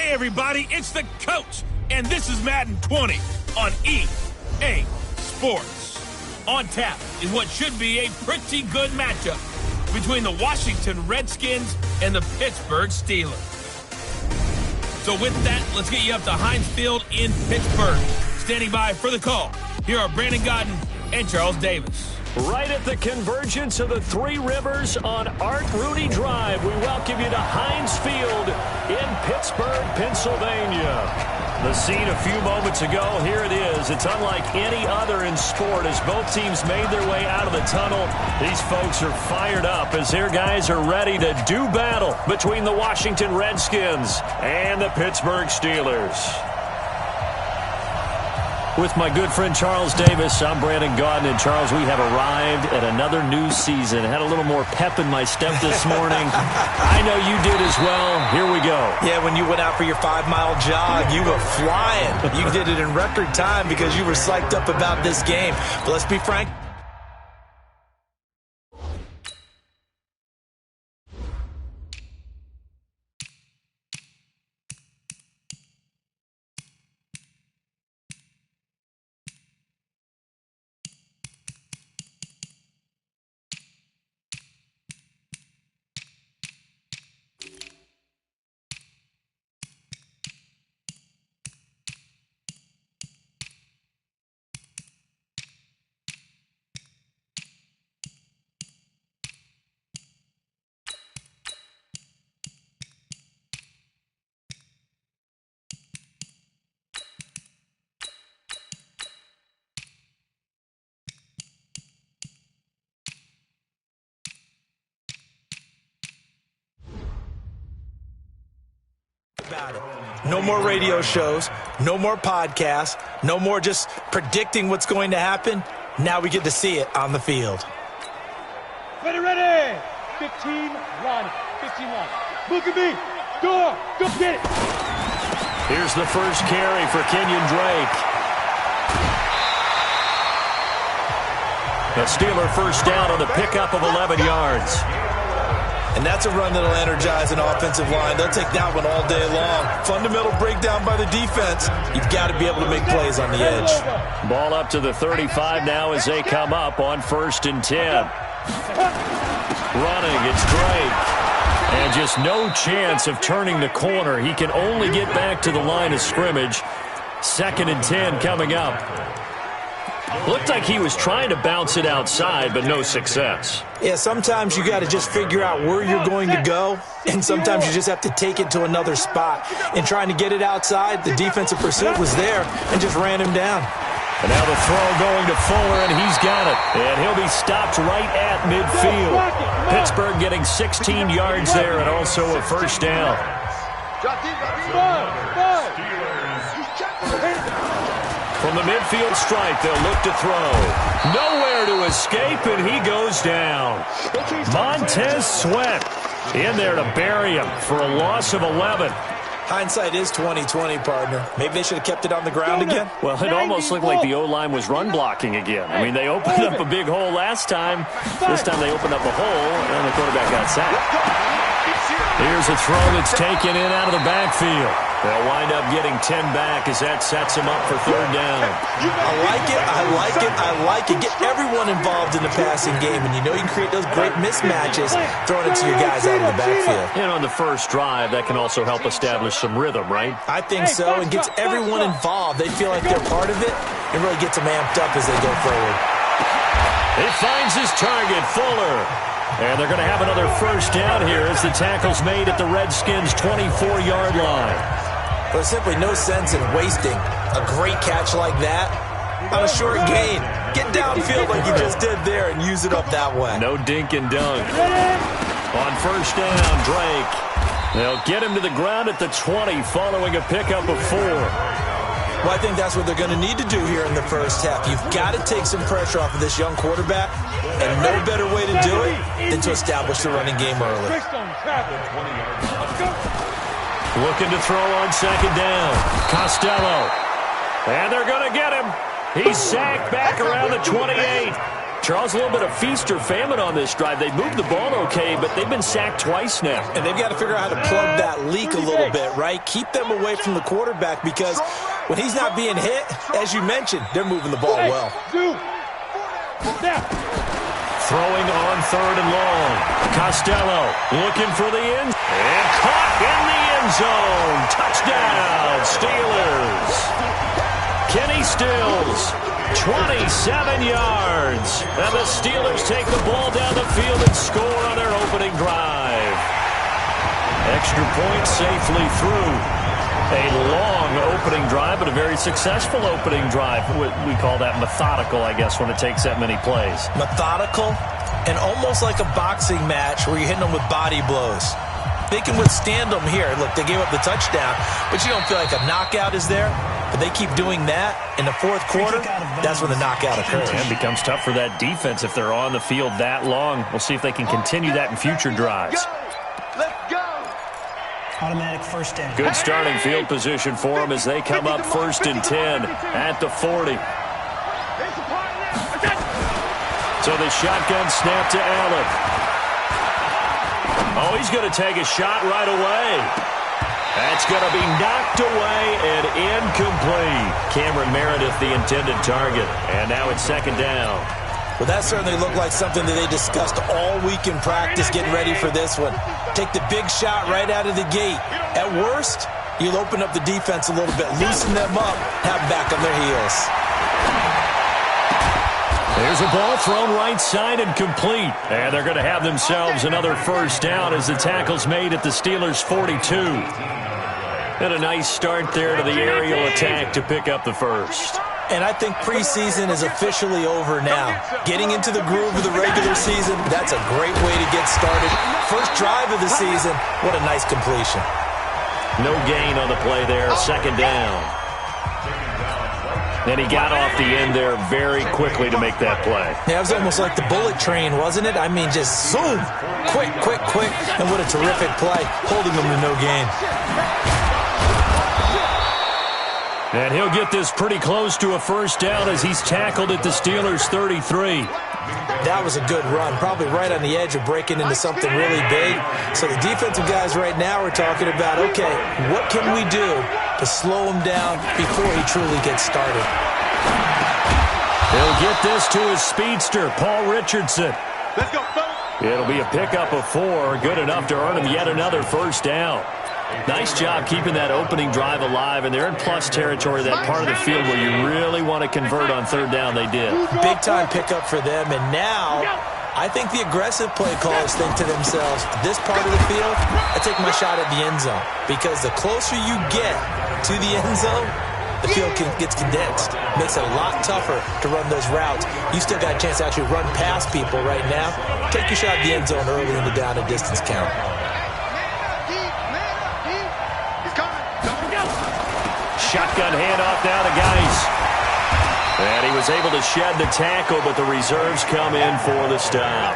Hey, everybody, it's the coach, and this is Madden 20 on EA Sports. On tap is what should be a pretty good matchup between the Washington Redskins and the Pittsburgh Steelers. So with that, let's get you up to Heinz Field in Pittsburgh. Standing by for the call, here are Brandon Godden and Charles Davis. Right at the convergence of the Three Rivers on Art Rooney Drive, we welcome you to Heinz Field in Pittsburgh, Pennsylvania. The scene a few moments ago, here it is. It's unlike any other in sport as both teams made their way out of the tunnel. These folks are fired up as their guys are ready to do battle between the Washington Redskins and the Pittsburgh Steelers. With my good friend Charles Davis, I'm Brandon Godden. And Charles, we have arrived at another new season. Had a little more pep in my step this morning. I know you did as well. Here we go. Yeah, when you went out for your 5-mile jog, you were flying. You did it in record time because you were psyched up about this game. But let's be frank. About it. No more radio shows, no more podcasts, no more just predicting what's going to happen. Now we get to see it on the field. Ready. 15 line. 15 line. Look at me. Go get it. Here's the first carry for Kenyon Drake. A Steeler first down on the pickup of 11 yards. And that's a run that'll energize an offensive line. They'll take that one all day long. Fundamental breakdown by the defense. You've got to be able to make plays on the edge. Ball up to the 35 now as they come up on 1st and 10. Running, it's Drake. And just no chance of turning the corner. He can only get back to the line of scrimmage. 2nd and 10 coming up. Looked like he was trying to bounce it outside, but no success. Yeah, sometimes you got to just figure out where you're going to go, and sometimes you just have to take it to another spot. And trying to get it outside, the defensive pursuit was there and just ran him down. And now the throw going to Fuller, and he's got it. And he'll be stopped right at midfield. Pittsburgh getting 16 yards there and also a first down. From the midfield stripe, they'll look to throw. Nowhere to escape, and he goes down. Montez Sweat in there to bury him for a loss of 11. Hindsight is 20/20, partner. Maybe they should have kept it on the ground again. Well, it almost looked like the O-line was run blocking again. I mean, they opened up a big hole last time. This time they opened up a hole, and the quarterback got sacked. Here's a throw that's taken in out of the backfield. They'll wind up getting 10 back as that sets him up for 3rd down. I like it. Get everyone involved in the passing game, and you know you can create those great mismatches throwing it to your guys out of the backfield. And on the first drive, that can also help establish some rhythm, right? I think so, and gets everyone involved. They feel like they're part of it, and really gets them amped up as they go forward. He finds his target, Fuller. And they're going to have another first down here as the tackle's made at the Redskins' 24-yard line. There's simply no sense in wasting a great catch like that on a short gain. Get downfield like you just did there and use it up that way. No dink and dunk. On first down, Drake. They'll get him to the ground at the 20 following a pickup of 4. Well, I think that's what they're going to need to do here in the first half. You've got to take some pressure off of this young quarterback, and no better way to do it than to establish the running game early. Looking to throw on 2nd down. Costello. And they're going to get him. He's sacked back around the 28. Charles, a little bit of feast or famine on this drive. They moved the ball okay, but they've been sacked twice now. And they've got to figure out how to plug that leak a little bit, right? Keep them away from the quarterback because when he's not being hit, as you mentioned, they're moving the ball well. Throwing on 3rd and long. Costello looking for the end. And caught in the end zone. Touchdown, Steelers. Kenny Stills, 27 yards. And the Steelers take the ball down the field and score on their opening drive. Extra point safely through. A long opening drive, but a very successful opening drive. We call that methodical, I guess, when it takes that many plays. Methodical and almost like a boxing match where you're hitting them with body blows. They can withstand them here. Look, they gave up the touchdown, but you don't feel like a knockout is there. But they keep doing that in the fourth quarter. That's when the knockout occurs. And it becomes tough for that defense if they're on the field that long. We'll see if they can continue that in future drives. Let's go. Automatic first down. Good starting field position for them as they come up 1st and 10 at the 40. So the shotgun snap to Allen. Oh, he's going to take a shot right away. That's going to be knocked away and incomplete. Cameron Meredith, the intended target. And now it's 2nd down. Well, that certainly looked like something that they discussed all week in practice, getting ready for this one. Take the big shot right out of the gate. At worst, you'll open up the defense a little bit, loosen them up, have them back on their heels. There's a ball thrown right side and complete. And they're going to have themselves another 1st down as the tackle's made at the Steelers' 42. And a nice start there to the aerial attack to pick up the 1st. And I think preseason is officially over now. Getting into the groove of the regular season, that's a great way to get started. First drive of the season, what a nice completion. No gain on the play there, 2nd down. And he got off the end there very quickly to make that play. Yeah, it was almost like the bullet train, wasn't it? I mean, just zoom, quick, quick, quick. And what a terrific play, holding them to no gain. And he'll get this pretty close to a 1st down as he's tackled at the Steelers' 33. That was a good run, probably right on the edge of breaking into something really big. So the defensive guys right now are talking about, okay, what can we do to slow him down before he truly gets started? He'll get this to his speedster, Paul Richardson. Let's go, fellas. It'll be a pickup of 4, good enough to earn him yet another 1st down. Nice job keeping that opening drive alive, and they're in plus territory, that part of the field where you really want to convert on 3rd down. They did. Big-time pickup for them, and now I think the aggressive play callers think to themselves, this part of the field, I take my shot at the end zone, because the closer you get to the end zone, the field gets condensed. Makes it a lot tougher to run those routes. You still got a chance to actually run past people right now. Take your shot at the end zone early in the down and distance count. Shotgun handoff now to Geis. And he was able to shed the tackle, but the reserves come in for the stop.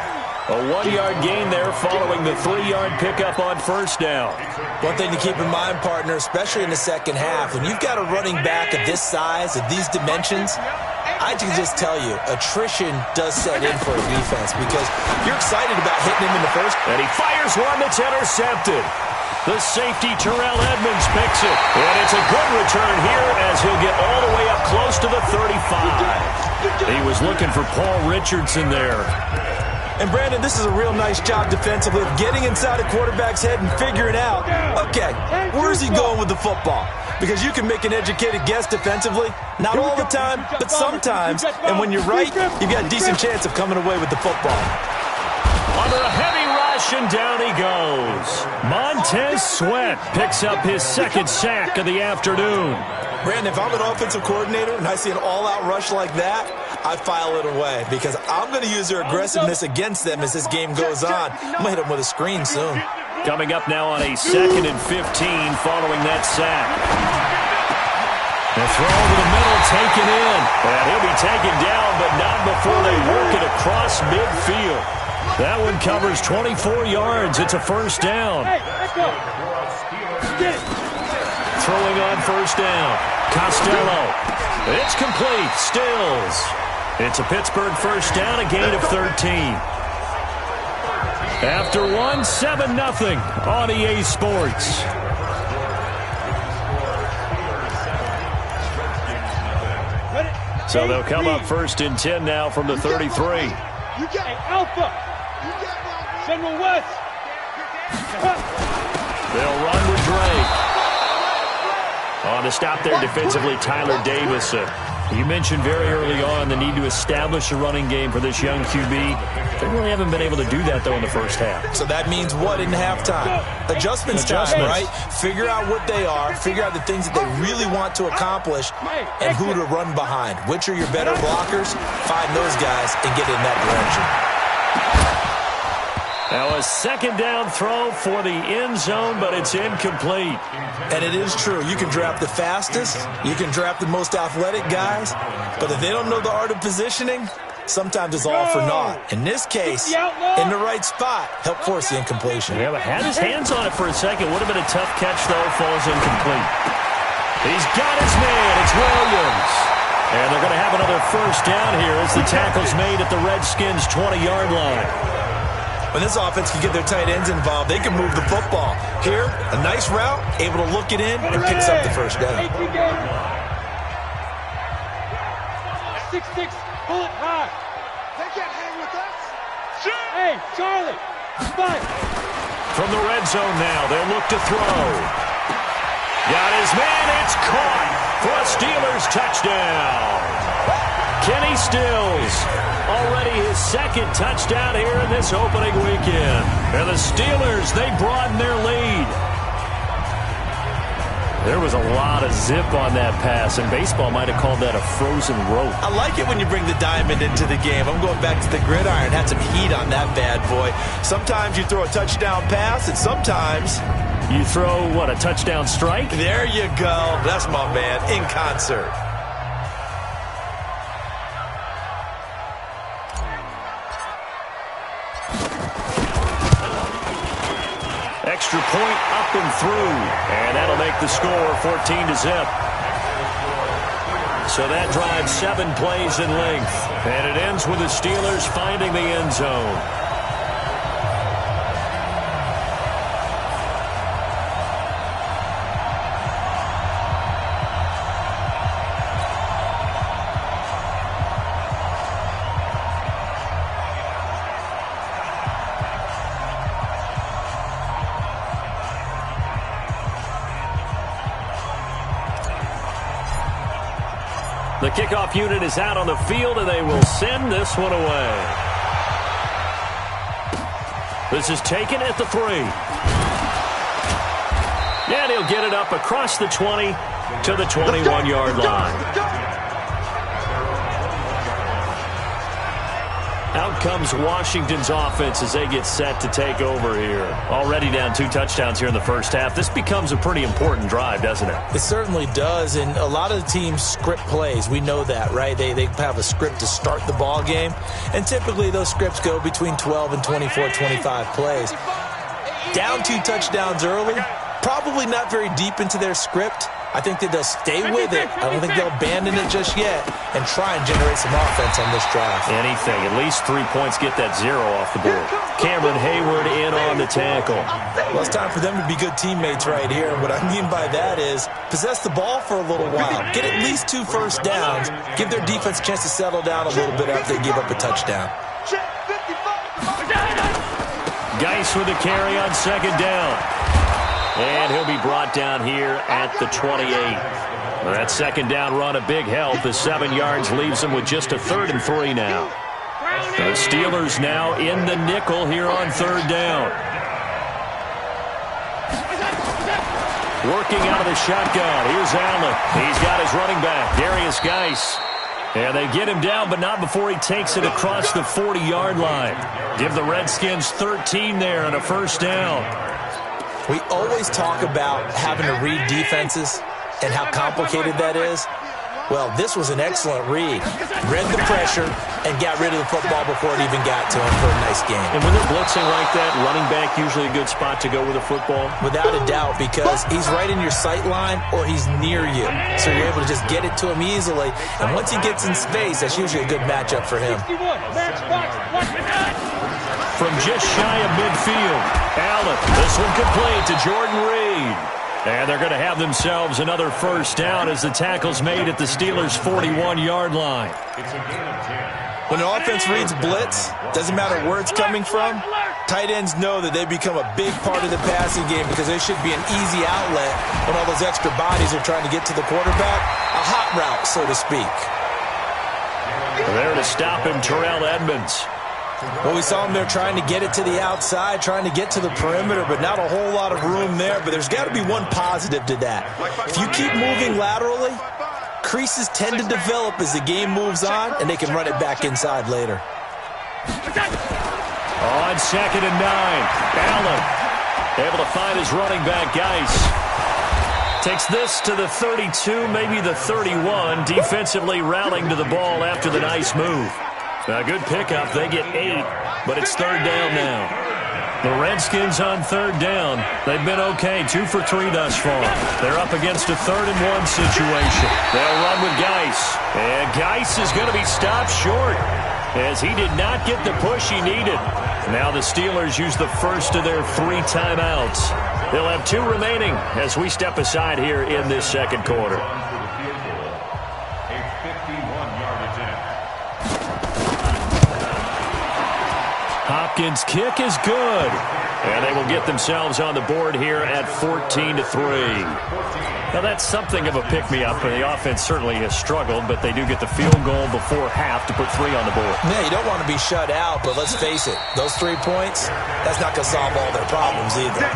A 1-yard gain there following the 3-yard pickup on 1st down. One thing to keep in mind, partner, especially in the second half, when you've got a running back of this size, of these dimensions, I can just tell you, attrition does set in for a defense because you're excited about hitting him in the first. And he fires one that's intercepted. The safety, Terrell Edmonds, picks it. And it's a good return here as he'll get all the way up close to the 35. He was looking for Paul Richardson there. And, Brandon, this is a real nice job defensively of getting inside a quarterback's head and figuring out, okay, where's he going with the football? Because you can make an educated guess defensively. Not all the time, but sometimes. And when you're right, you've got a decent chance of coming away with the football. Under a heavy rush, and down he goes. Montez Sweat picks up his 2nd sack of the afternoon. Brandon, if I'm an offensive coordinator and I see an all-out rush like that, I file it away because I'm going to use their aggressiveness against them as this game goes on. I'm going to hit them with a screen soon. Coming up now on a 2nd and 15 following that sack. The throw over the middle taken in. And he'll be taken down, but not before they work it across midfield. That one covers 24 yards. It's a 1st down. Throwing on 1st down. Costello. It's complete. Stills. It's a Pittsburgh first down, a gain of 13. After one, 7-0 on EA Sports. So they'll come up first and 10 now from the 33. You got Alpha. General West. They'll run with Drake. On to stop there defensively, Tyler Davis. You mentioned very early on the need to establish a running game for this young QB. They really haven't been able to do that, though, in the first half. So that means what in halftime? Adjustments time, right? Figure out what they are, figure out the things that they really want to accomplish, and who to run behind. Which are your better blockers? Find those guys and get in that direction. Now a second down throw for the end zone, but it's incomplete. And it is true. You can draft the fastest. You can draft the most athletic guys. But if they don't know the art of positioning, sometimes it's all for naught. In this case, in the right spot, help force the incompletion. Yeah, but had his hands on it for a second. Would have been a tough catch, though. Falls incomplete. He's got his man. It's Williams. And they're going to have another first down here as the tackle's made at the Redskins' 20-yard line. When this offense can get their tight ends involved, they can move the football. Here, a nice route, able to look it in, and picks up the first down. 6-6, pull it high. They can't hang with us. Hey, Charlie, fight. From the red zone now, they'll look to throw. Got his man, it's caught for a Steelers touchdown. Kenny Stills, already his second touchdown here in this opening weekend. And the Steelers, they broaden their lead. There was a lot of zip on that pass, and baseball might have called that a frozen rope. I like it when you bring the diamond into the game. I'm going back to the gridiron. Had some heat on that bad boy. Sometimes you throw a touchdown pass, and sometimes you throw, what, a touchdown strike? There you go. That's my man, in concert. Extra point up and through, and that'll make the score 14-0. So that drives 7 plays in length, and it ends with the Steelers finding the end zone. The kickoff unit is out on the field, and they will send this one away. This is taken at the 3. And he'll get it up across the 20 to the 21-yard line. Out comes Washington's offense as they get set to take over here. Already down 2 touchdowns here in the first half. This becomes a pretty important drive, doesn't it? It certainly does, and a lot of the teams script plays. We know that, right? They have a script to start the ball game, and typically those scripts go between 12 and 24, 25 plays. Down 2 touchdowns early, probably not very deep into their script. I think that they'll stay with it. I don't think they'll abandon it just yet and try and generate some offense on this drive. Anything. At least 3 points, get that 0 off the board. Cameron Hayward in on the tackle. Well, it's time for them to be good teammates right here. What I mean by that is possess the ball for a little while. Get at least 2 first downs. Give their defense a chance to settle down a little bit after they give up a touchdown. Geis with the carry on second down. And he'll be brought down here at the 28. That second down run a big help. The 7 yards leaves him with just a 3rd and 3 now. The Steelers now in the nickel here on 3rd down. Working out of the shotgun. Here's Allen. He's got his running back, Darius Geis. And they get him down, but not before he takes it across the 40-yard line. Give the Redskins 13 there and a first down. We always talk about having to read defenses and how complicated that is. Well, this was an excellent read. Read the pressure and got rid of the football before it even got to him for a nice game. And when they're blitzing like that, running back usually a good spot to go with a football? Without a doubt, because he's right in your sight line or he's near you. So you're able to just get it to him easily. And once he gets in space, that's usually a good matchup for him. From just shy of midfield, Allen. This one complete to Jordan Reed. And they're going to have themselves another first down as the tackle's made at the Steelers' 41-yard line. When an offense reads blitz, doesn't matter where it's coming from, tight ends know that they become a big part of the passing game because they should be an easy outlet when all those extra bodies are trying to get to the quarterback. A hot route, so to speak. There to stop him, Terrell Edmonds. Well, we saw him there trying to get it to the outside, trying to get to the perimeter, but not a whole lot of room there. But there's got to be one positive to that. If you keep moving laterally, creases tend to develop as the game moves on, and they can run it back inside later. On 2nd and 9, Allen able to find his running back, Geis. Takes this to the 32, maybe the 31, defensively rallying to the ball after the nice move. A good pickup. They get 8, but it's 3rd down now. The Redskins on 3rd down. They've been okay, 2 for 3 thus far. They're up against a 3rd and 1 situation. They'll run with Geis. And Geis is going to be stopped short as he did not get the push he needed. Now the Steelers use the first of their 3 timeouts. They'll have 2 remaining as we step aside here in this second quarter. Hopkins' kick is good. And they will get themselves on the board here at 14-3. Now that's something of a pick-me-up, and the offense certainly has struggled, but they do get the field goal before half to put 3 on the board. Yeah, you don't want to be shut out, but let's face it, those 3 points, that's not going to solve all their problems either.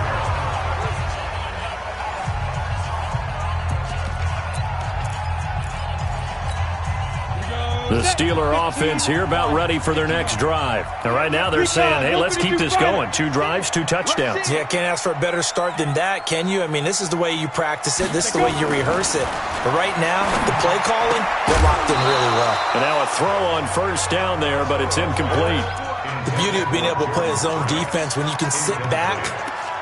The Steeler offense here about ready for their next drive. And right now they're saying, hey, let's keep this going. 2 drives, 2 touchdowns. Yeah, can't ask for a better start than that, can you? I mean, this is the way you practice it. This is the way you rehearse it. But right now, the play calling, they're locked in really well. And now a throw on first down there, but it's incomplete. The beauty of being able to play a zone defense, when you can sit back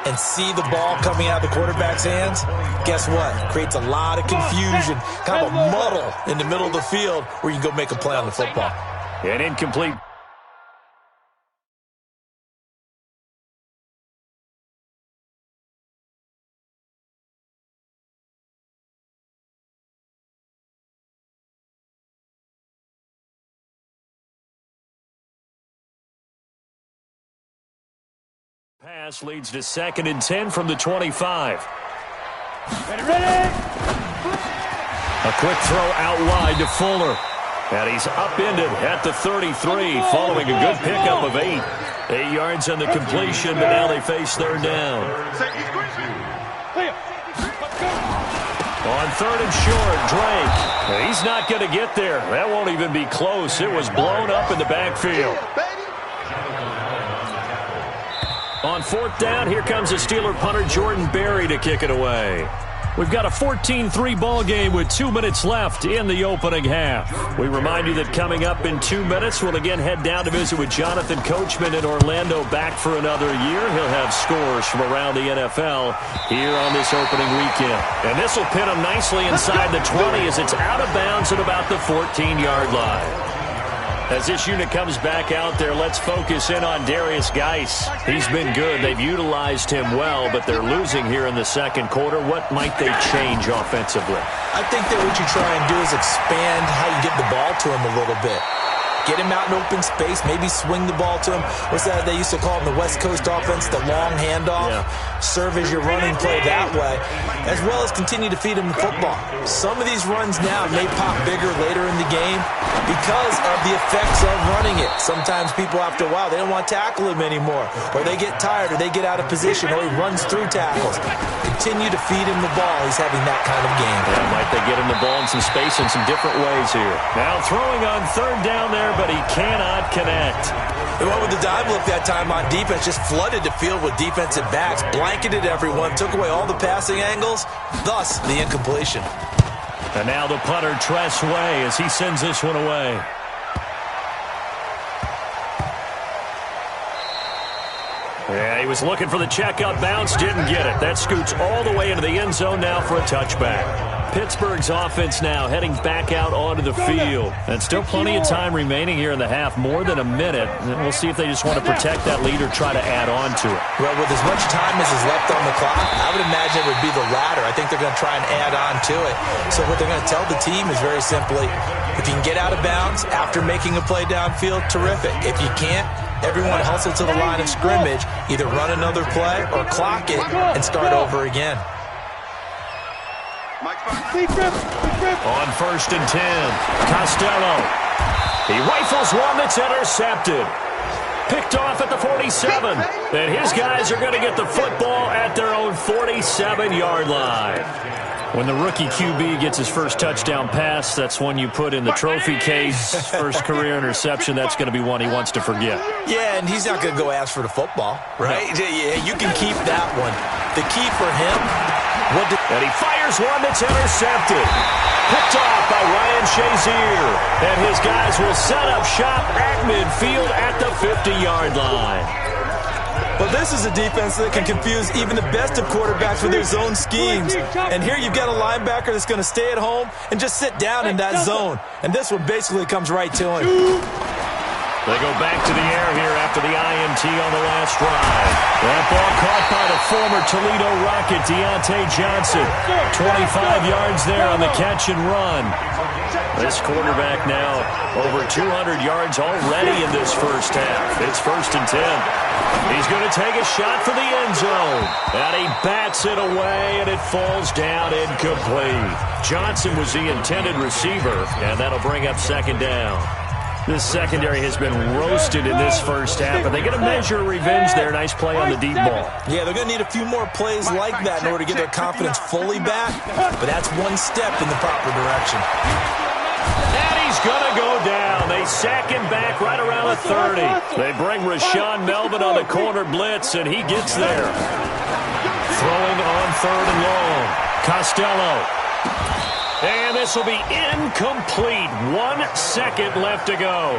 and see the ball coming out of the quarterback's hands, guess what? It creates a lot of confusion, kind of a muddle in the middle of the field where you can go make a play on the football. And incomplete. Pass leads to 2nd and 10 from the 25. Ready! A quick throw out wide to Fuller. And he's upended at the 33 following a good pickup of 8. 8 yards on the completion, but now they face 3rd down. On 3rd and short, Drake. He's not going to get there. That won't even be close. It was blown up in the backfield. On 4th down, here comes a Steeler punter, Jordan Berry, to kick it away. We've got a 14-3 ball game with 2 minutes left in the opening half. We remind you that coming up in 2 minutes, we'll again head down to visit with Jonathan Coachman in Orlando, back for another year. He'll have scores from around the NFL here on this opening weekend. And this will pin him nicely inside the 20 as it's out of bounds at about the 14-yard line. As this unit comes back out there, let's focus in on Darius Geis. He's been good. They've utilized him well, but they're losing here in the second quarter. What might they change offensively? I think that what you try and do is expand how you get the ball to him a little bit. Get him out in open space, maybe swing the ball to him. What's that they used to call in the West Coast offense, the long handoff? Yeah. Serve as your running play that way, as well as continue to feed him the football. Some of these runs now may pop bigger later in the game because of the effects of running it. Sometimes people, after a while, they don't want to tackle him anymore, or they get tired, or they get out of position, or he runs through tackles. Continue to feed him the ball. He's having that kind of game. Yeah, might they get him the ball in some space in some different ways here. Now throwing on 3rd down there, but he cannot connect. They went with the dive look that time on defense, just flooded the field with defensive backs, blanketed everyone, took away all the passing angles, thus the incompletion. And now the punter, Tress Way, as he sends this one away. Yeah, he was looking for the checkup bounce, didn't get it. That scoots all the way into the end zone now for a touchback. Pittsburgh's offense now heading back out onto the field. And still plenty of time remaining here in the half, more than a minute. And we'll see if they just want to protect that lead or try to add on to it. Well, with as much time as is left on the clock, I would imagine it would be the latter. I think they're going to try and add on to it. So what they're going to tell the team is very simply, if you can get out of bounds after making a play downfield, terrific. If you can't, everyone hustle to the line of scrimmage, either run another play or clock it and start over again. On 1st and 10, Costello. He rifles one that's intercepted. Picked off at the 47. And his guys are going to get the football at their own 47-yard line. When the rookie QB gets his first touchdown pass, that's one you put in the trophy case. First career interception, that's going to be one he wants to forget. Yeah, and he's not going to go ask for the football, right? No. Yeah, you can keep that one. The key for him, and he fires one that's intercepted. Picked off by Ryan Shazier. And his guys will set up shop at midfield at the 50-yard line. Well, this is a defense that can confuse even the best of quarterbacks with their zone schemes. And here you've got a linebacker that's going to stay at home and just sit down in that zone. And this one basically comes right to him. They go back to the air here after the INT on the last drive. That ball caught by the former Toledo Rocket, Deontay Johnson. 25 yards there on the catch and run. This quarterback now over 200 yards already in this first half. It's 1st and 10. He's going to take a shot for the end zone. And he bats it away, and it falls down incomplete. Johnson was the intended receiver, and that'll bring up 2nd down. This secondary has been roasted in this first half, but they get a measure of revenge there. Nice play on the deep ball. Yeah, they're going to need a few more plays like that in order to get their confidence fully back, but that's one step in the proper direction. And he's going to go down. They sack him back right around the 30. They bring Rashawn Melvin on the corner blitz, and he gets there. Throwing on 3rd and long. Costello. And this will be incomplete. 1 second left to go.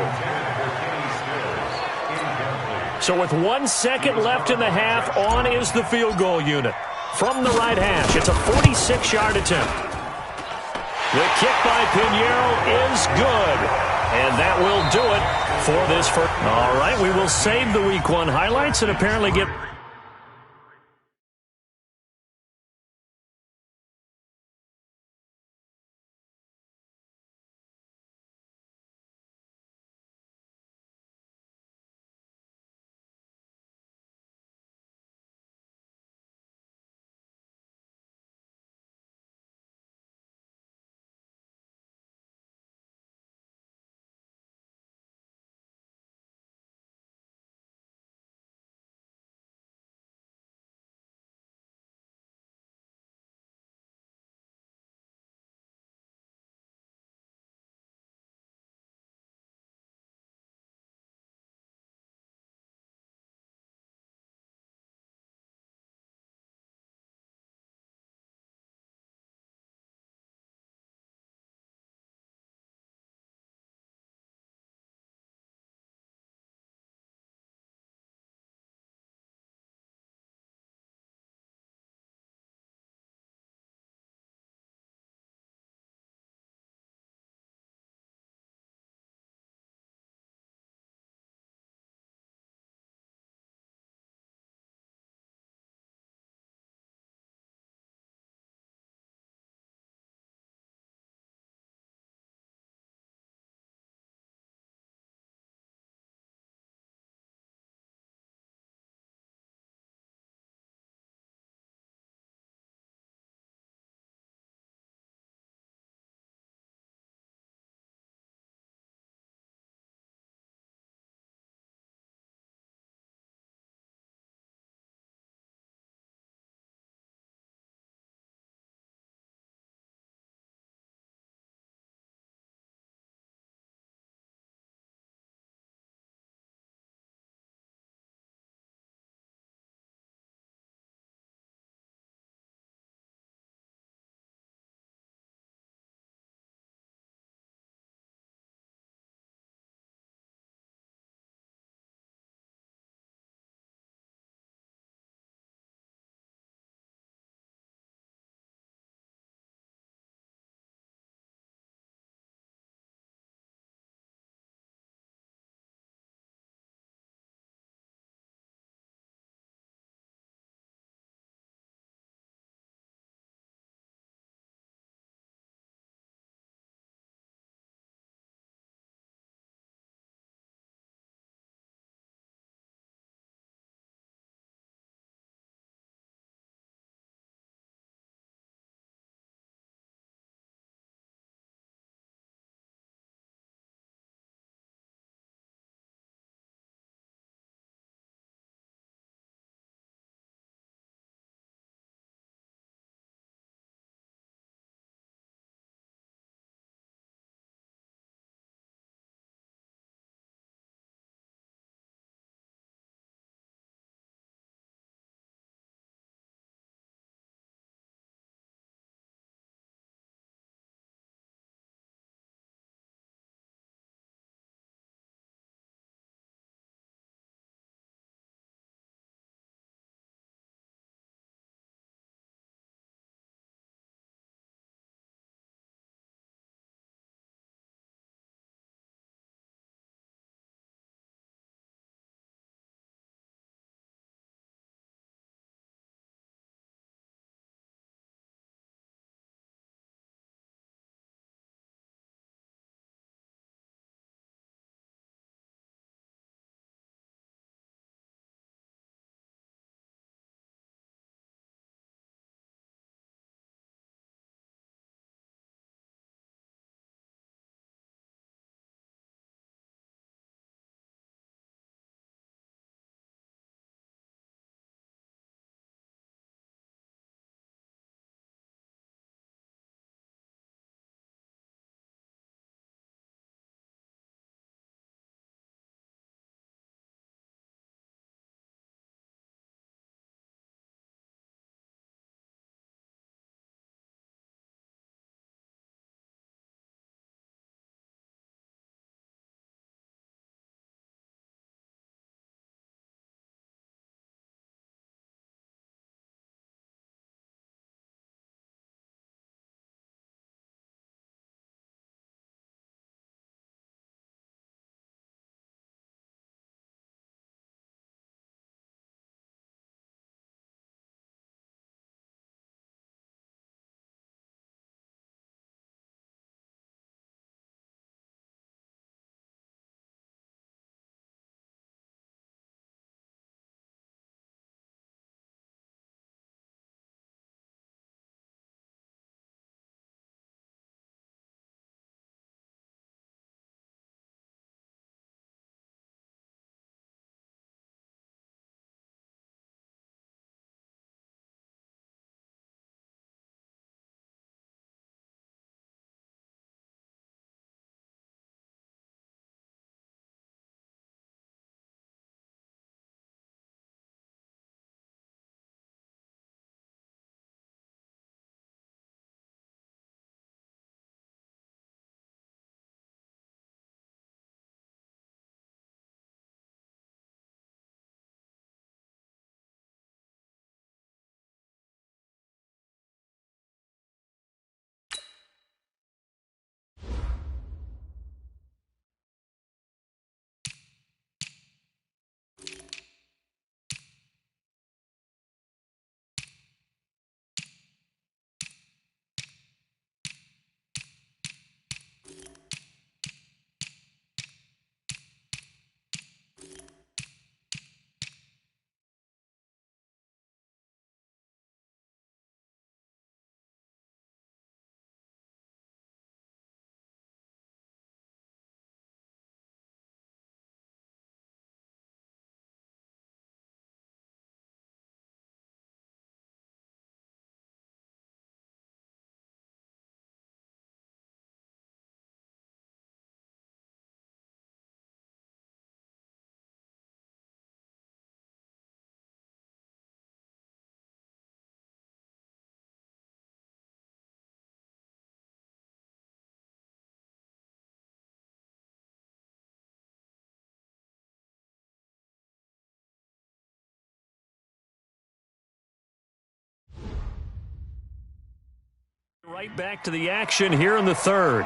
So with 1 second left in the half, on is the field goal unit. From the right hash, it's a 46-yard attempt. The kick by Pinheiro is good. And that will do it for this first. All right, we will save the Week 1 highlights and apparently get Right back to the action here in the third.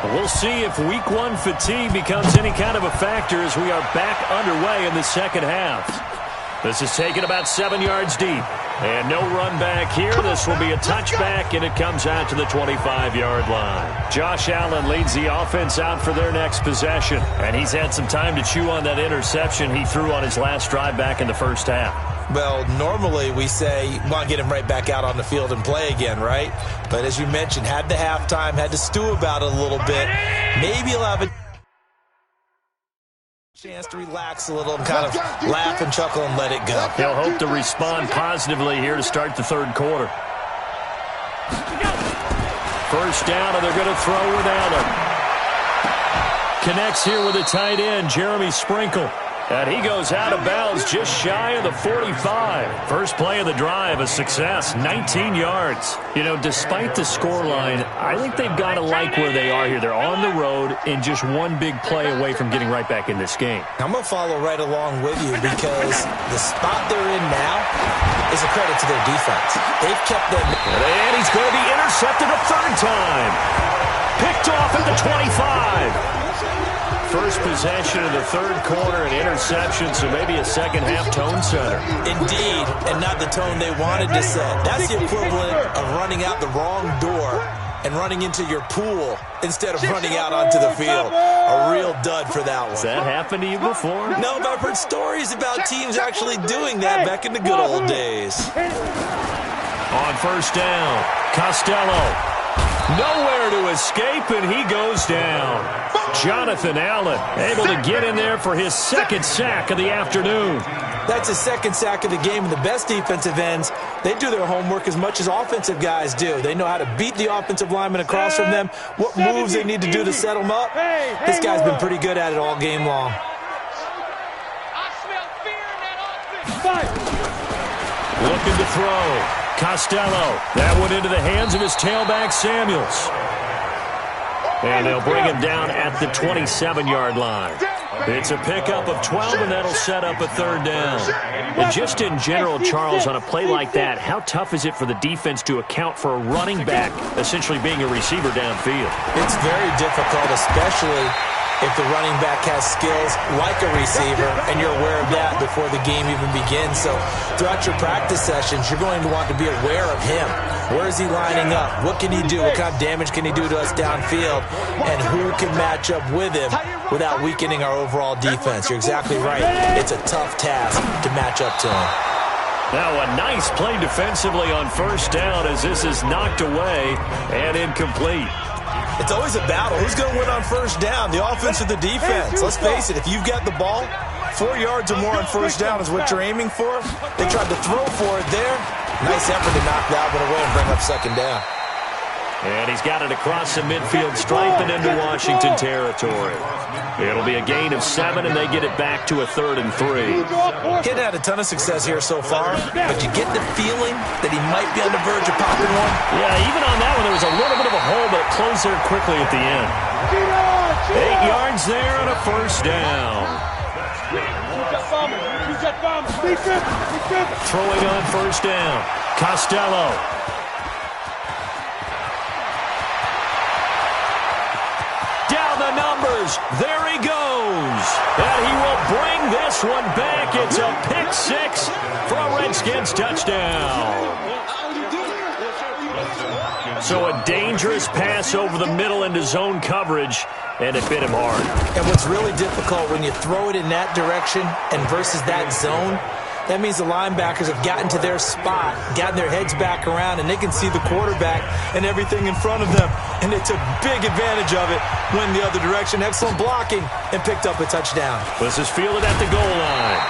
We'll see if week one fatigue becomes any kind of a factor as we are back underway in the second half. This is taken about 7 yards deep. And no run back here. This will be a touchback, and it comes out to the 25-yard line. Josh Allen leads the offense out for their next possession. And he's had some time to chew on that interception he threw on his last drive back in the first half. Well, normally we say, want to get him right back out on the field and play again, right? But as you mentioned, had the halftime, had to stew about it a little bit. Maybe he'll have a chance to relax a little and kind of laugh and chuckle and let it go. He'll hope to respond positively here to start the third quarter. First down, and they're going to throw with Allen. Connects here with a tight end, Jeremy Sprinkle. And he goes out of bounds just shy of the 45. First play of the drive, a success, 19 yards. You know, despite the scoreline, I think they've got to like where they are here. They're on the road and just one big play away from getting right back in this game. I'm going to follow right along with you because the spot they're in now is a credit to their defense. They've kept them. And he's going to be intercepted a third time. Picked off at the 25. First possession of the third quarter, an interception, so maybe a second-half tone setter. Indeed, and not the tone they wanted to set. That's the equivalent of running out the wrong door and running into your pool instead of running out onto the field. A real dud for that one. Has that happened to you before? No, but I've heard stories about teams actually doing that back in the good old days. On first down, Costello. Nowhere to escape, and he goes down. Jonathan Allen able to get in there for his second sack of the afternoon. That's his second sack of the game, and the best defensive ends, they do their homework as much as offensive guys do. They know how to beat the offensive lineman across from them, what moves they need to do to set them up. This guy's been pretty good at it all game long. I smell fear in that offense. Looking to throw. Costello. That one into the hands of his tailback, Samuels. And they'll bring him down at the 27-yard line. It's a pickup of 12, and that'll set up a third down. And just in general, Charles, on a play like that, how tough is it for the defense to account for a running back essentially being a receiver downfield? It's very difficult, especially if the running back has skills like a receiver, and you're aware of that before the game even begins. So throughout your practice sessions, you're going to want to be aware of him. Where is he lining up? What can he do? What kind of damage can he do to us downfield? And who can match up with him without weakening our overall defense? You're exactly right. It's a tough task to match up to him. Now a nice play defensively on first down as this is knocked away and incomplete. It's always a battle. Who's going to win on first down, the offense or the defense? Let's face it, if you've got the ball, 4 yards or more on first down is what you're aiming for. They tried to throw for it there. Nice effort to knock that one away and bring up second down. And he's got it across the midfield stripe and into Washington territory. It'll be a gain of 7, and they get it back to a 3rd and 3. He'd had a ton of success here so far, but you get the feeling that he might be on the verge of popping one. Yeah, even on that one, there was a little bit of a hole, but it closed there quickly at the end. 8 yards there and a first down. Throwing on first down, Costello. Down the numbers. There he goes. And he will bring this one back. It's a pick 6 for a Redskins touchdown. So a dangerous pass over the middle into zone coverage, and it bit him hard. And what's really difficult when you throw it in that direction and versus that zone, that means the linebackers have gotten to their spot, gotten their heads back around, and they can see the quarterback and everything in front of them. And they took big advantage of it, went the other direction. Excellent blocking, and picked up a touchdown. This is fielded at the goal line.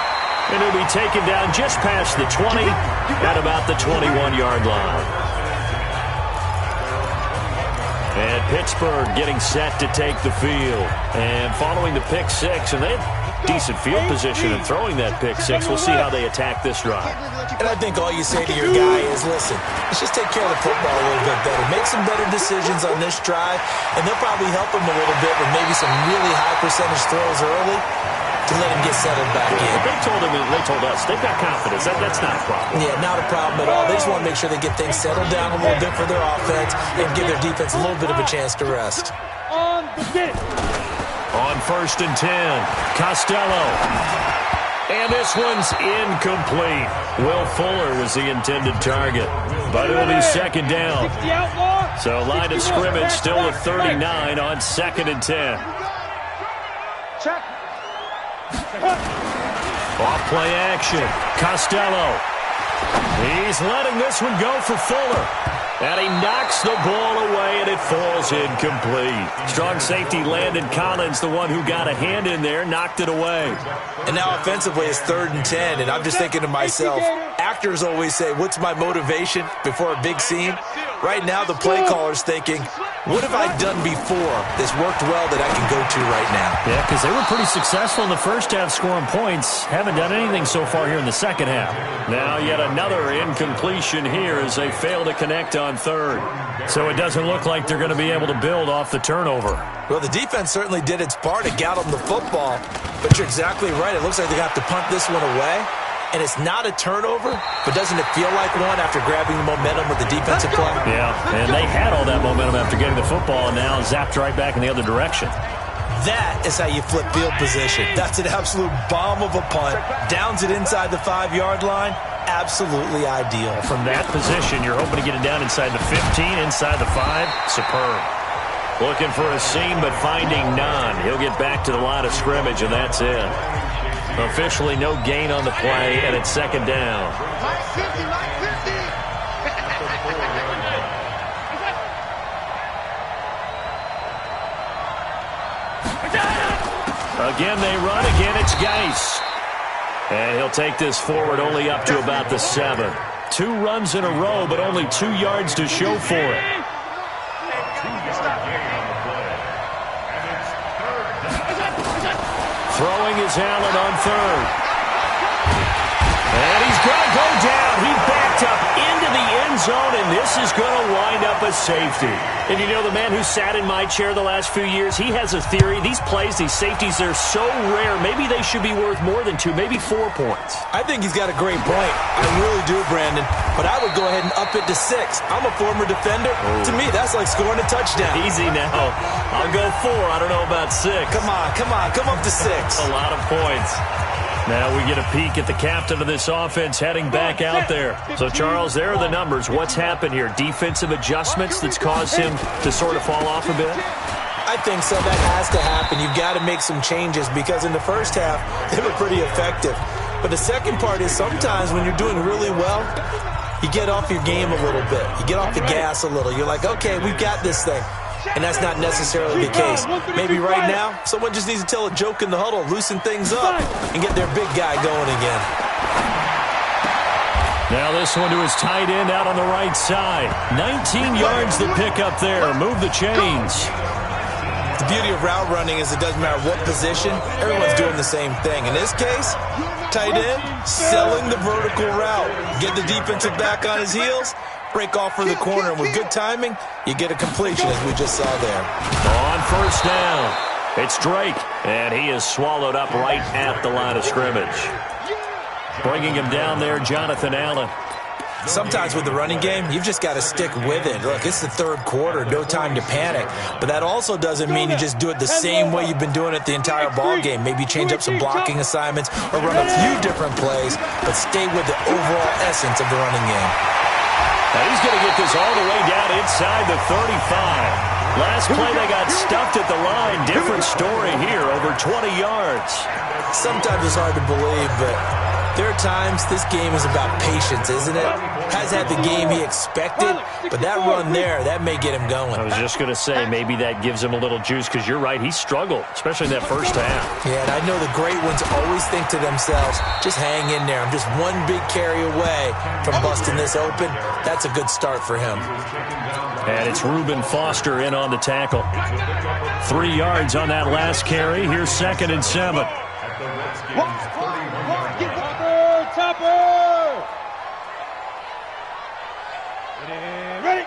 And it'll be taken down just past the 20 at about the 21-yard line. And Pittsburgh getting set to take the field. And following the pick 6, and they have decent field position and throwing that pick 6. We'll see how they attack this drive. And I think all you say to your guy is, listen, let's just take care of the football a little bit better. Make some better decisions on this drive, and they'll probably help him a little bit with maybe some really high percentage throws early. to let him get settled back in. They told us they've got confidence. That's not a problem. Yeah, not a problem at all. They just want to make sure they get things settled down a little bit for their offense and give their defense a little bit of a chance to rest. On 1st and 10, Costello. And this one's incomplete. Will Fuller was the intended target, but it'll be 2nd down. So line of scrimmage still at 39 on 2nd and 10. Off play action. Costello. He's letting this one go for Fuller. And he knocks the ball away, and it falls incomplete. Strong safety Landon Collins, the one who got a hand in there, knocked it away. And now offensively it's 3rd and 10, and I'm just thinking to myself, actors always say, what's my motivation before a big scene? Right now the play caller's thinking, what have I done before that's worked well that I can go to right now? Yeah, because they were pretty successful in the first half scoring points. Haven't done anything so far here in the second half. Now yet another incompletion here as they fail to connect on 3rd. So it doesn't look like they're going to be able to build off the turnover. Well, the defense certainly did its part to get them the football, but you're exactly right. It looks like they have to punt this one away. And it's not a turnover, but doesn't it feel like one after grabbing the momentum with the defensive play? Yeah, and they had all that momentum after getting the football and now zapped right back in the other direction. That is how you flip field position. That's an absolute bomb of a punt. Downs it inside the 5-yard line. Absolutely ideal. From that position, you're hoping to get it down inside the 15, inside the 5. Superb. Looking for a seam, but finding none. He'll get back to the line of scrimmage, and that's it. Officially no gain on the play, and it's 2nd down. Again they run, again it's Geis. And he'll take this forward only up to about the 7. 2 runs in a row, but only 2 yards to show for it. Throwing is Allen on 3rd. And he's going to go down. He backed up into the end zone, and this is going to wind up a safety. And you know, the man who sat in my chair the last few years, he has a theory. These plays, these safeties, they're so rare. Maybe they should be worth more than 2, maybe 4 points. I think he's got a great point. I really do, Brandon. But I would go ahead and up it to 6. I'm a former defender. To me, that's like scoring a touchdown. Easy now. I'll go 4. I don't know about 6. Come on. Come up to 6. A lot of points. Now we get a peek at the captain of this offense heading back out there. So, Charles, there are the numbers. What's happened here? Defensive adjustments that's caused him to sort of fall off a bit? I think so. That has to happen. You've got to make some changes because in the first half, they were pretty effective. But the second part is sometimes when you're doing really well, you get off your game a little bit. You get off the gas a little. You're like, okay, we've got this thing. And that's not necessarily the case. Maybe right now, someone just needs to tell a joke in the huddle, loosen things up, and get their big guy going again. Now this one to his tight end out on the right side. 19 yards to pick up there. Move the chains. The beauty of route running is it doesn't matter what position, everyone's doing the same thing. In this case, tight end, selling the vertical route. Get the defensive back on his heels, break off for the corner, and with good timing, you get a completion as we just saw there. On 1st down, it's Drake, and he is swallowed up right at the line of scrimmage. Bringing him down there, Jonathan Allen. Sometimes with the running game, you've just got to stick with it. Look, it's the 3rd quarter, no time to panic. But that also doesn't mean you just do it the same way you've been doing it the entire ball game. Maybe change up some blocking assignments or run a few different plays, but stay with the overall essence of the running game. Now he's going to get this all the way down inside the 35. Last play they got stuffed at the line. Different story here, over 20 yards. Sometimes it's hard to believe, but there are times this game is about patience, isn't it? Has had the game he expected, but that run there, that may get him going. I was just going to say, maybe that gives him a little juice, because you're right, he struggled, especially in that first half. Yeah, and I know the great ones always think to themselves, just hang in there. I'm just one big carry away from busting this open. That's a good start for him. And it's Reuben Foster in on the tackle. 3 yards on that last carry. Here's 2nd and 7. Ready?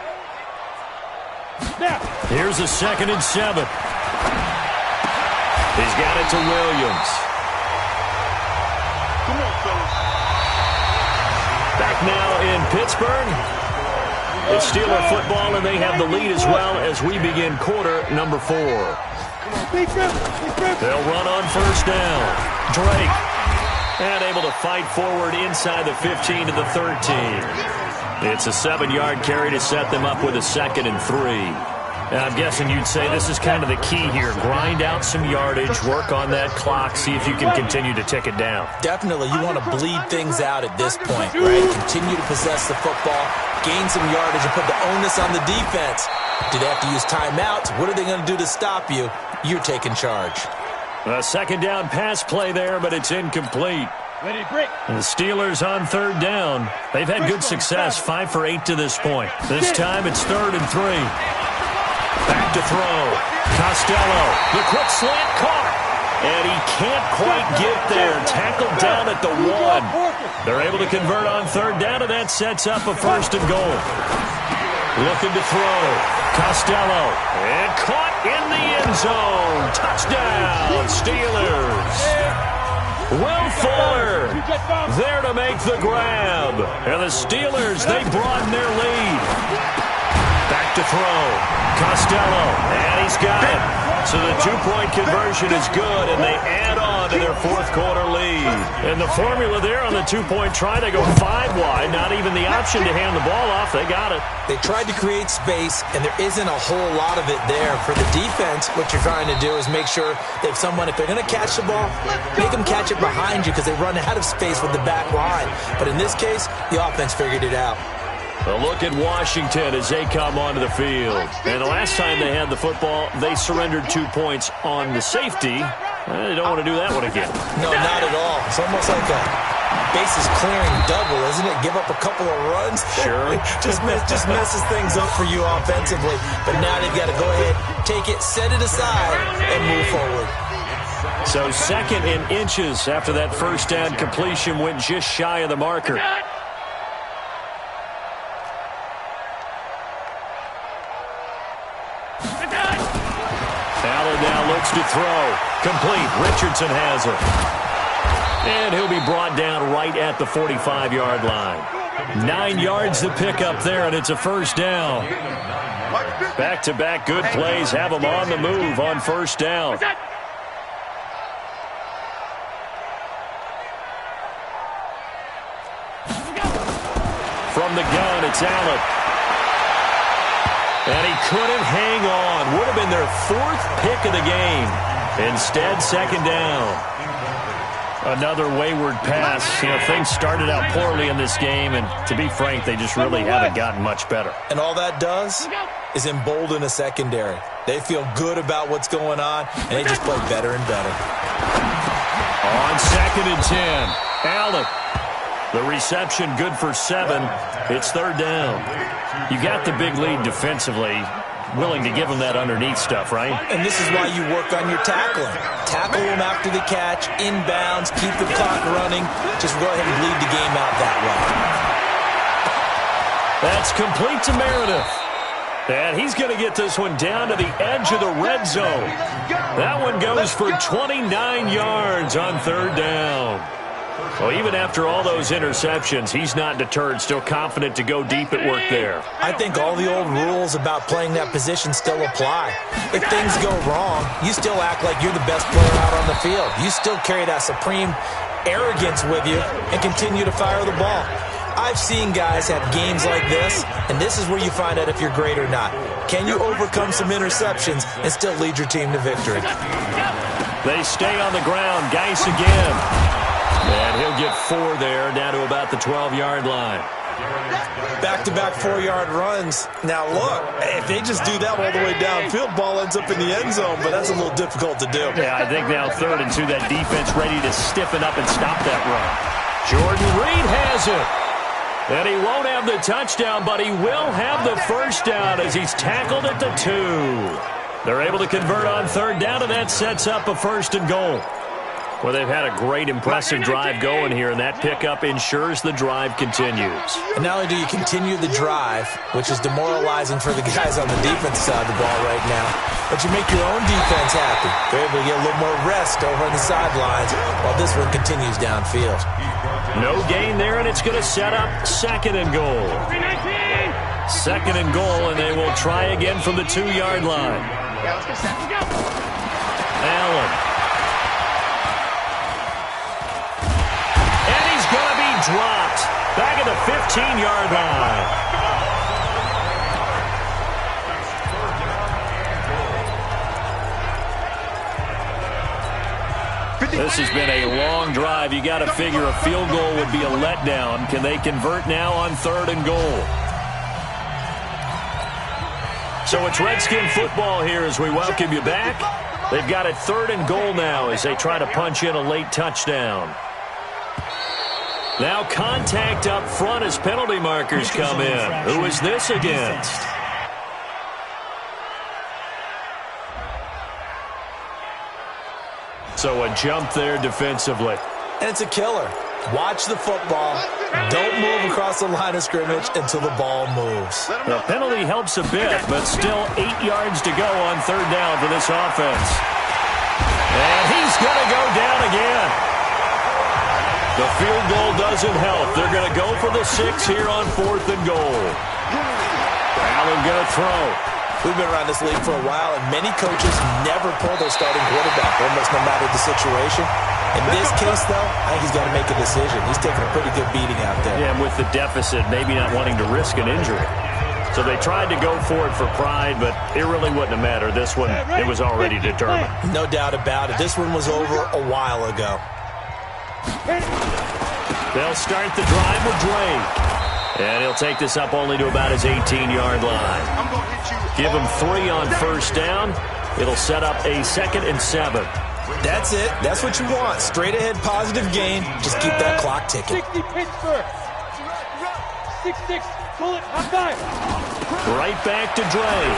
Now. Here's a 2nd and 7. He's got it to Williams. back now in Pittsburgh. It's Steeler football, and they have the lead as well as we begin quarter number 4. They'll run on first down. Drake. And able to fight forward inside the 15 to the 13. It's a 7-yard carry to set them up with a 2nd and 3. And I'm guessing you'd say this is kind of the key here. Grind out some yardage, work on that clock, see if you can continue to tick it down. Definitely. You want to bleed things out at this point, right? Continue to possess the football, gain some yardage, and put the onus on the defense. Do they have to use timeouts? What are they going to do to stop you? You're taking charge. A 2nd down pass play there, but it's incomplete. Ready to break. The Steelers on 3rd down. They've had good success, 5 for 8 to this point. This time it's 3rd and 3. Back to throw. Costello. The quick slant caught. And he can't quite get there. Tackled down at the 1. They're able to convert on 3rd down, and that sets up a 1st and goal. Looking to throw. Costello. And caught in the end zone. Touchdown, Steelers. Will Fuller there to make the grab. And the Steelers, they broaden their lead. Back to throw. Costello. And he's got it. So the 2-point conversion is good, and they add on to their 4th quarter lead. And the formula there on the 2-point try, they go 5 wide. Not even the option to hand the ball off. They got it. They tried to create space, and there isn't a whole lot of it there. For the defense, what you're trying to do is make sure that if they're going to catch the ball, make them catch it behind you because they run out of space with the back line. But in this case, the offense figured it out. A look at Washington as they come onto the field. And the last time they had the football, they surrendered 2 points on the safety. They don't want to do that one again. No, not at all. It's almost like a bases clearing double, isn't it? Give up a couple of runs. Sure. just messes things up for you offensively. But now they've got to go ahead, take it, set it aside, and move forward. So 2nd and inches after that 1st down completion went just shy of the marker. Allen now looks to throw. Complete. Richardson has it. And he'll be brought down right at the 45-yard line. 9 yards to pick up there, and it's a 1st down. Back-to-back good plays have them on the move on 1st down. From the gun, it's Allen. And he couldn't hang on. Would have been their 4th pick of the game. Instead, 2nd down. Another wayward pass. You know, things started out poorly in this game, and to be frank, they just really haven't gotten much better. And all that does is embolden a secondary. They feel good about what's going on, and they just play better and better. On 2nd and 10, Allen. The reception good for 7. It's 3rd down. You got the big lead defensively. Willing to give them that underneath stuff, right? And this is why you work on your tackling. Tackle them after the catch, inbounds, keep the clock running. Just go ahead and bleed the game out that way. That's complete to Meredith. And he's going to get this one down to the edge of the red zone. That one goes for 29 yards on 3rd down. Well, even after all those interceptions, he's not deterred, still confident to go deep at work there. I think all the old rules about playing that position still apply. If things go wrong, you still act like you're the best player out on the field. You still carry that supreme arrogance with you and continue to fire the ball. I've seen guys have games like this, and this is where you find out if you're great or not. Can you overcome some interceptions and still lead your team to victory? They stay on the ground. Geis again. And he'll get 4 there, down to about the 12-yard line. Back-to-back 4-yard runs. Now, look, if they just do that all the way downfield, ball ends up in the end zone, but that's a little difficult to do. Yeah, I think now 3rd and 2, that defense ready to stiffen up and stop that run. Jordan Reed has it. And he won't have the touchdown, but he will have the 1st down as he's tackled at the 2. They're able to convert on 3rd down, and that sets up a 1st and goal. Well, they've had a great, impressive drive going here, and that pickup ensures the drive continues. And not only do you continue the drive, which is demoralizing for the guys on the defense side of the ball right now, but you make your own defense happy. They're able to get a little more rest over on the sidelines while this one continues downfield. No gain there, and it's going to set up second and goal. Second and goal, and they will try again from the 2-yard line. Allen. And he's going to be dropped back at the 15-yard line. This has been a long drive. You got to figure a field goal would be a letdown. Can they convert now on 3rd and goal? So it's Redskin football here as we welcome you back. They've got it 3rd and goal now as they try to punch in a late touchdown. Now contact up front as penalty markers come in. Who is this against? So a jump there defensively. And it's a killer. Watch the football. Don't move across the line of scrimmage until the ball moves. The penalty helps a bit, but still 8 yards to go on 3rd down for this offense. And he's going to go down again. The field goal doesn't help. They're going to go for the 6 here on 4th and goal. Allen going to throw. We've been around this league for a while, and many coaches never pull their starting quarterback, almost no matter the situation. In this case, though, I think he's got to make a decision. He's taking a pretty good beating out there. Yeah, and with the deficit, maybe not wanting to risk an injury. So they tried to go for it for pride, but it really wouldn't have mattered. This one, it was already determined. No doubt about it. This one was over a while ago. They'll start the drive with Drake. And he'll take this up only to about his 18-yard line. Give him 3 on 1st down. It'll set up a 2nd and 7. That's it. That's what you want. Straight ahead positive gain. Just keep that clock ticking. 60 Pittsburgh. 6-6. Pull it. Right back to Drake.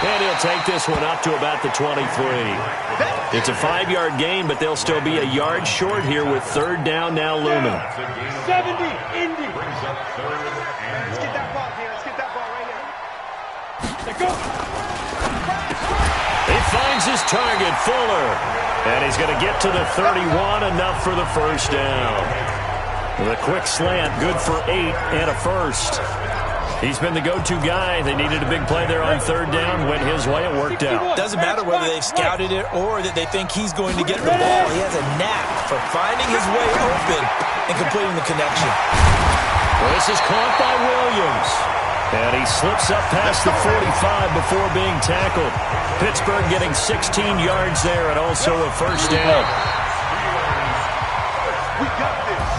And he'll take this one up to about the 23. It's a 5-yard gain, but they'll still be a yard short here with 3rd down now looming. 70, Indy. Let's get that ball here. Let's get that ball right here. Let's go. He finds his target, Fuller. And he's going to get to the 31, enough for the 1st down. The quick slant, good for 8 and a 1st. He's been the go-to guy. They needed a big play there on 3rd down. Went his way. It worked out. Doesn't matter whether they've scouted it or that they think he's going to get the ball. He has a knack for finding his way open and completing the connection. Well, this is caught by Williams. And he slips up past the 45 before being tackled. Pittsburgh getting 16 yards there and also a 1st down.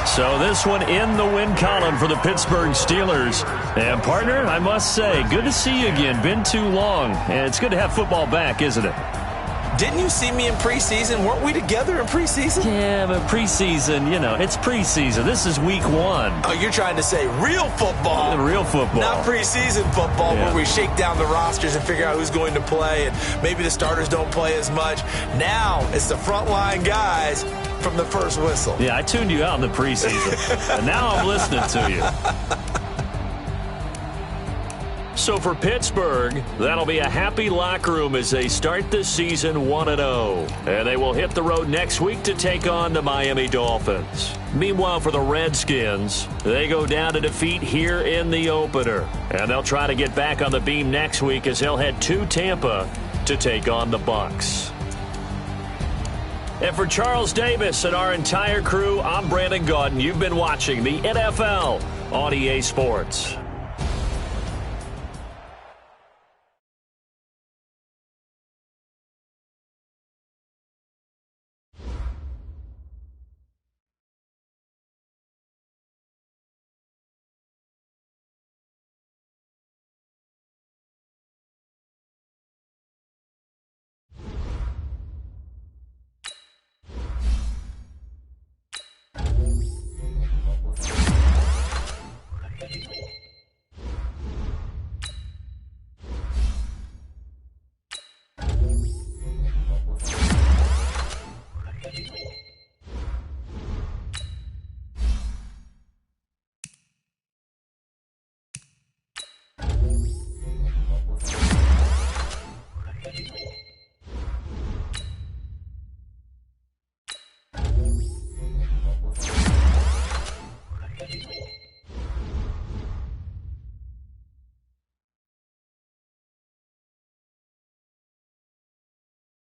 So this one in the win column for the Pittsburgh Steelers. And, partner, I must say, good to see you again. Been too long. And it's good to have football back, isn't it? Didn't you see me in preseason? Weren't we together in preseason? Yeah, but preseason, you know, it's preseason. This is week 1. Oh, you're trying to say real football. Real football. Not preseason football where we shake down the rosters and figure out who's going to play, and maybe the starters don't play as much. Now it's the frontline guys from the first whistle. Yeah, I tuned you out in the preseason, and now I'm listening to you. So for Pittsburgh, that'll be a happy locker room as they start this season 1-0. And they will hit the road next week to take on the Miami Dolphins. Meanwhile, for the Redskins, they go down to defeat here in the opener. And they'll try to get back on the beam next week as they'll head to Tampa to take on the Bucs. And for Charles Davis and our entire crew, I'm Brandon Gaudin. You've been watching the NFL on EA Sports.